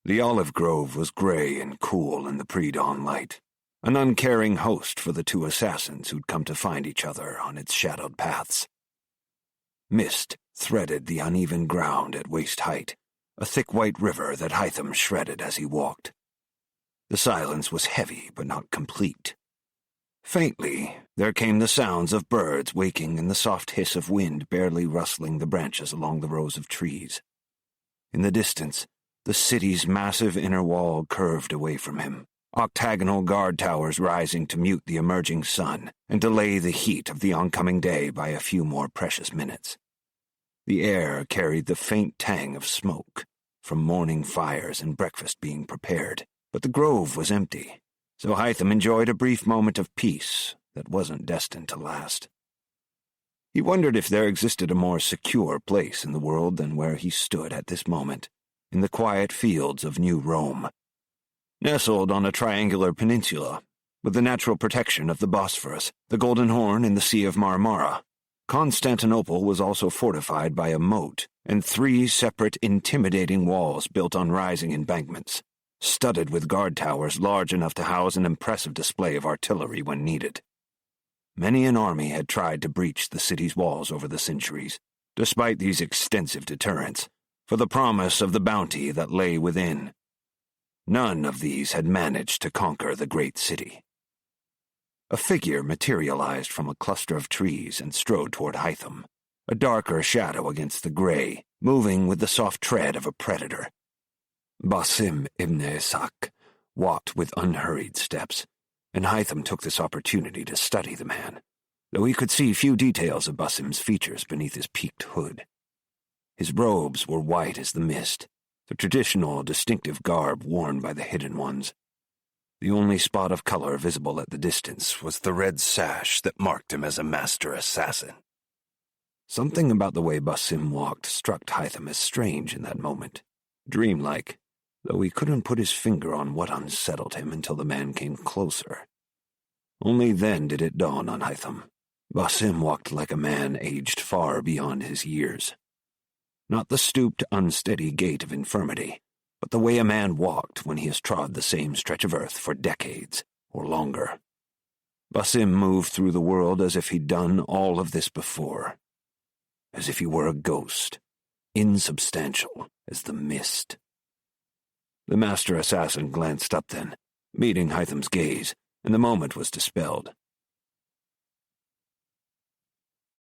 The olive grove was gray and cool in the pre-dawn light, an uncaring host for the two assassins who'd come to find each other on its shadowed paths. Mist threaded the uneven ground at waist height, a thick white river that Hytham shredded as he walked. The silence was heavy but not complete. Faintly, there came the sounds of birds waking and the soft hiss of wind barely rustling the branches along the rows of trees. In the distance, the city's massive inner wall curved away from him, octagonal guard towers rising to mute the emerging sun and delay the heat of the oncoming day by a few more precious minutes. The air carried the faint tang of smoke from morning fires and breakfast being prepared, but the grove was empty, so Hytham enjoyed a brief moment of peace that wasn't destined to last. He wondered if there existed a more secure place in the world than where he stood at this moment, in the quiet fields of New Rome. Nestled on a triangular peninsula, with the natural protection of the Bosphorus, the Golden Horn, and the Sea of Marmara, Constantinople was also fortified by a moat and 3 separate intimidating walls built on rising embankments, studded with guard towers large enough to house an impressive display of artillery when needed. Many an army had tried to breach the city's walls over the centuries, despite these extensive deterrents, for the promise of the bounty that lay within. None of these had managed to conquer the great city. A figure materialized from a cluster of trees and strode toward Hytham, a darker shadow against the gray, moving with the soft tread of a predator. Basim ibn Ishaq walked with unhurried steps, and Hytham took this opportunity to study the man, though he could see few details of Basim's features beneath his peaked hood. His robes were white as the mist, the traditional distinctive garb worn by the Hidden Ones. The only spot of color visible at the distance was the red sash that marked him as a master assassin. Something about the way Basim walked struck Hytham as strange in that moment, dreamlike, though he couldn't put his finger on what unsettled him until the man came closer. Only then did it dawn on Hytham. Basim walked like a man aged far beyond his years. Not the stooped, unsteady gait of infirmity, but the way a man walked when he has trod the same stretch of earth for decades or longer. Basim moved through the world as if he'd done all of this before, as if he were a ghost, insubstantial as the mist. The master assassin glanced up then, meeting Hytham's gaze, and the moment was dispelled.